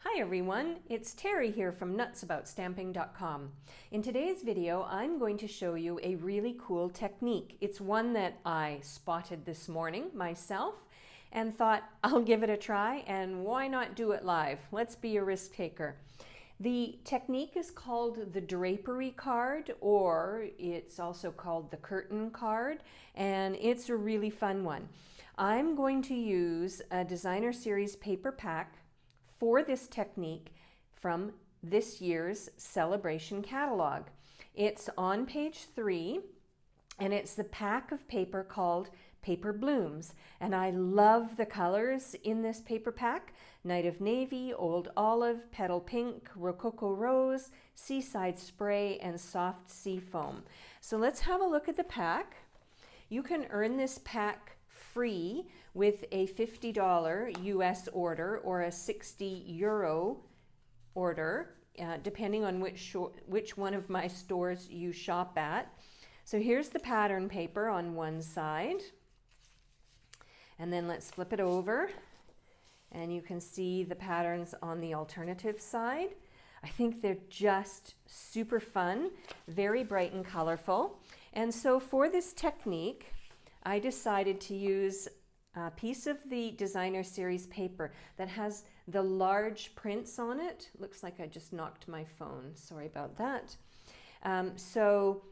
Hi everyone, it's Terri here from nutsaboutsstamping.com. In today's video, I'm going to show you a really cool technique. It's one that I spotted this morning myself and thought I'll give it a try, and why not do it live? Let's be a risk taker. The technique is called the Drapery card, or it's also called the curtain card, and it's a really fun one. I'm going to use a designer series paper pack for this technique from this year's celebration catalog. It's on page 3, and it's the pack of paper called Paper Blooms. And I love the colors in this paper pack: Night of Navy, Old Olive, Petal Pink, Rococo Rose, Seaside Spray, and Soft Sea Foam. So let's have a look at the pack. You can earn this pack free with a $50 US order or a €60 order, depending on which one of my stores you shop at. So here's the pattern paper on one side, and then let's flip it over and you can see the patterns on the alternative side. I think they're just super fun, very bright and colorful. And so for this technique, I decided to use a piece of the designer series paper that has the large prints on it. Looks like I just knocked my phone. Sorry about that. So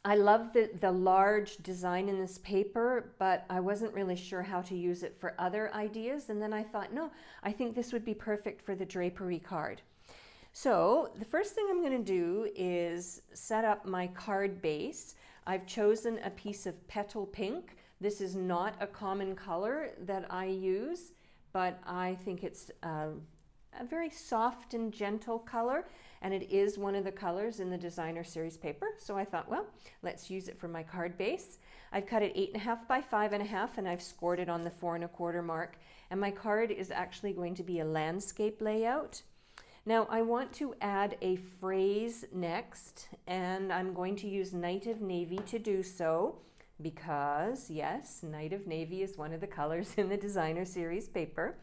I love the large design in this paper, but I wasn't really sure how to use it for other ideas. And then I thought, no, I think this would be perfect for the Drapery card. So the first thing I'm going to do is set up my card base. I've chosen a piece of Petal Pink. This is not a common color that I use, but I think it's a very soft and gentle color, and it is one of the colors in the designer series paper. So I thought, well, let's use it for my card base. I've cut it 8.5 by 5.5, and I've scored it on the 4.25 mark. And my card is actually going to be a landscape layout. Now I want to add a phrase next, and I'm going to use Night of Navy to do so because, yes, Night of Navy is one of the colors in the designer series paper.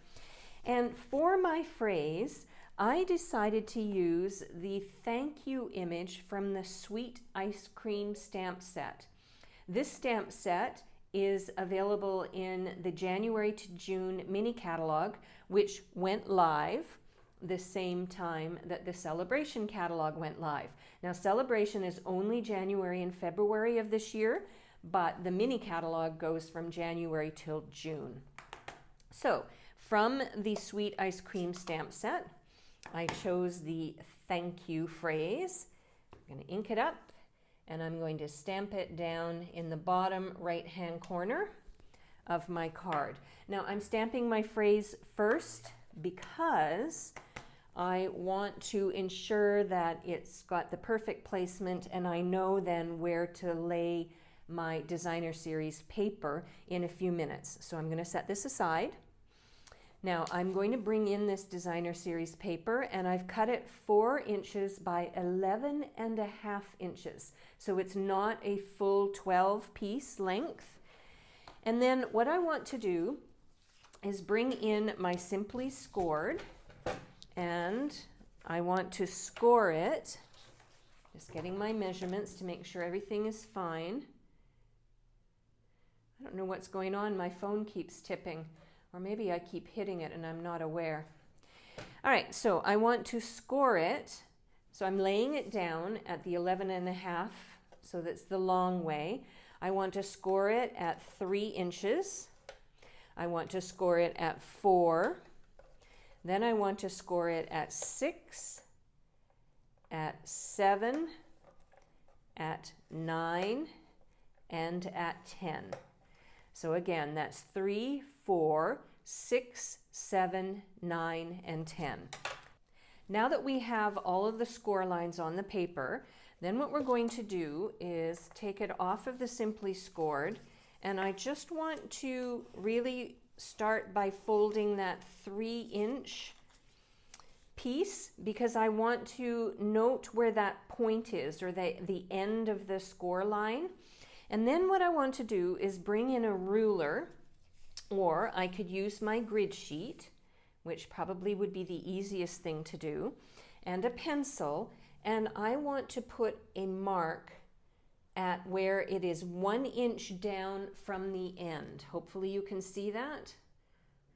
And for my phrase, I decided to use the thank you image from the Sweet Ice Cream stamp set. This stamp set is available in the January to June mini catalog, which went live the same time that the Celebration catalog went live. Now, Celebration is only January and February of this year, but the mini catalog goes from January till June. So from the Sweet Ice Cream stamp set, I chose the thank you phrase. I'm going to ink it up, and I'm going to stamp it down in the bottom right-hand corner of my card. Now, I'm stamping my phrase first because I want to ensure that it's got the perfect placement, and I know then where to lay my designer series paper in a few minutes. So I'm going to set this aside. Now I'm going to bring in this designer series paper, and I've cut it 4 inches by 11.5 inches. So it's not a full 12 piece length. And then what I want to do is bring in my Simply Scored, and I want to score it, just getting my measurements to make sure everything is fine. I don't know what's going on, my phone keeps tipping, or maybe I keep hitting it and I'm not aware. All right, so I want to score it, so I'm laying it down at the 11.5, so that's the long way. I want to score it at 3 inches. I want to score it at 4. Then I want to score it at 6, at 7, at 9, and at 10. So again, that's 3, 4, 6, 7, 9, and 10. Now that we have all of the score lines on the paper, then what we're going to do is take it off of the Simply Scored, and I just want to really start by folding that 3-inch piece, because I want to note where that point is, or the end of the score line. And then what I want to do is bring in a ruler, or I could use my grid sheet, which probably would be the easiest thing to do, and a pencil, and I want to put a mark at where it is 1 inch down from the end. Hopefully you can see that.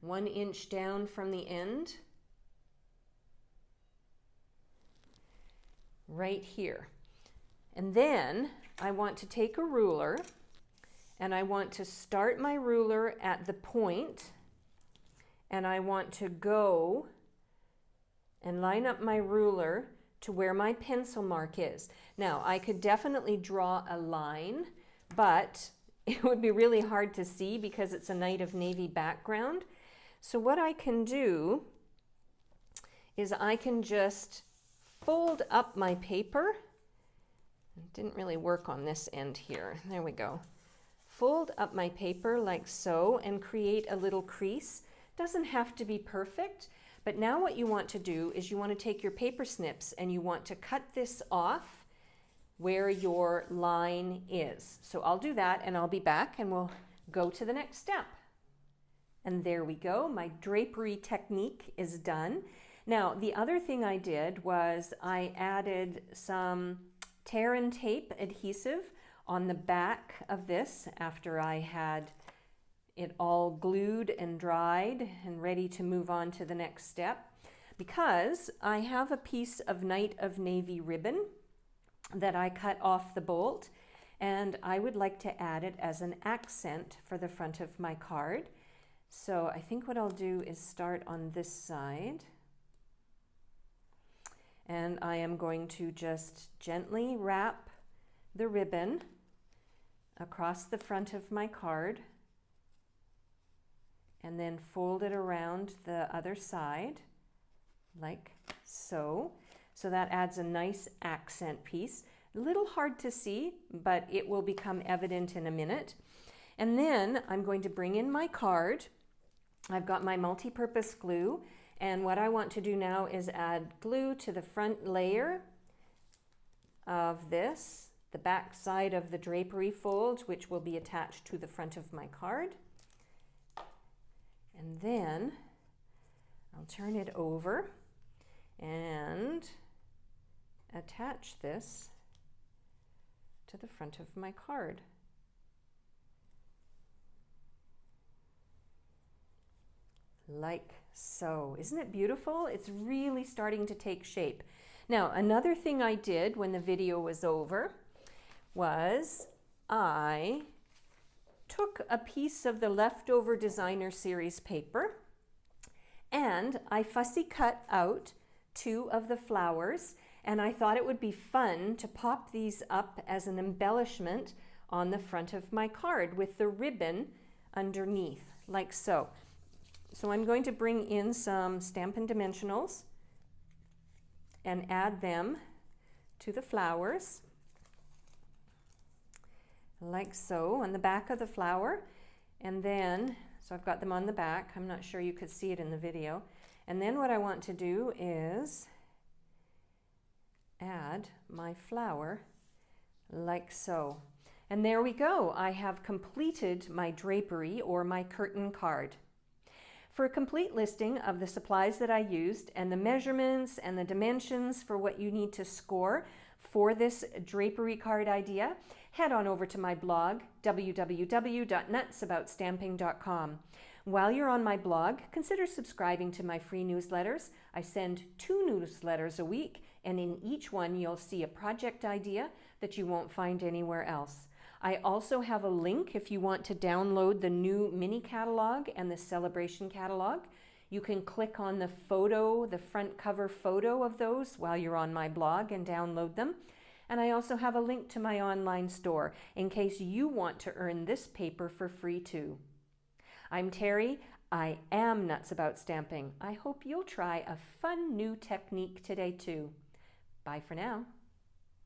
1 inch down from the end. Right here. And then I want to take a ruler, and I want to start my ruler at the point, and I want to go and line up my ruler to where my pencil mark is. Now, I could definitely draw a line, but it would be really hard to see because it's a night of navy background. So what I can do is I can just fold up my paper. It didn't really work on this end here. There we go. Fold up my paper like so and create a little crease. Doesn't have to be perfect, but now what you want to do is you want to take your paper snips and you want to cut this off where your line is. So I'll do that and I'll be back and we'll go to the next step. And there we go. My drapery technique is done. Now, the other thing I did was I added some tear and tape adhesive on the back of this after I had it all glued and dried and ready to move on to the next step, because I have a piece of Night of Navy ribbon that I cut off the bolt, and I would like to add it as an accent for the front of my card. So I think what I'll do is start on this side, and I am going to just gently wrap the ribbon across the front of my card and then fold it around the other side like so. So that adds a nice accent piece. A little hard to see, but it will become evident in a minute. And then I'm going to bring in my card. I've got my multi-purpose glue, and what I want to do now is add glue to the front layer of this, the back side of the drapery fold, which will be attached to the front of my card. And then I'll turn it over and attach this to the front of my card. Like so. Isn't it beautiful? It's really starting to take shape. Now, another thing I did when the video was over was I took a piece of the leftover designer series paper and I fussy cut out 2 of the flowers, and I thought it would be fun to pop these up as an embellishment on the front of my card with the ribbon underneath, like so. So I'm going to bring in some Stampin' Dimensionals and add them to the flowers, like so, on the back of the flower. And then, so I've got them on the back. I'm not sure you could see it in the video. And then what I want to do is add my flower like so. And there we go. I have completed my drapery or my curtain card. For a complete listing of the supplies that I used and the measurements and the dimensions for what you need to score for this drapery card idea, head on over to my blog, www.nutsaboutstamping.com. While you're on my blog, consider subscribing to my free newsletters. I send 2 newsletters a week, and in each one you'll see a project idea that you won't find anywhere else. I also have a link if you want to download the new mini catalog and the celebration catalog. You can click on the photo, the front cover photo of those while you're on my blog and download them. And I also have a link to my online store in case you want to earn this paper for free too. I'm Terry. I am nuts about stamping. I hope you'll try a fun new technique today too. Bye for now.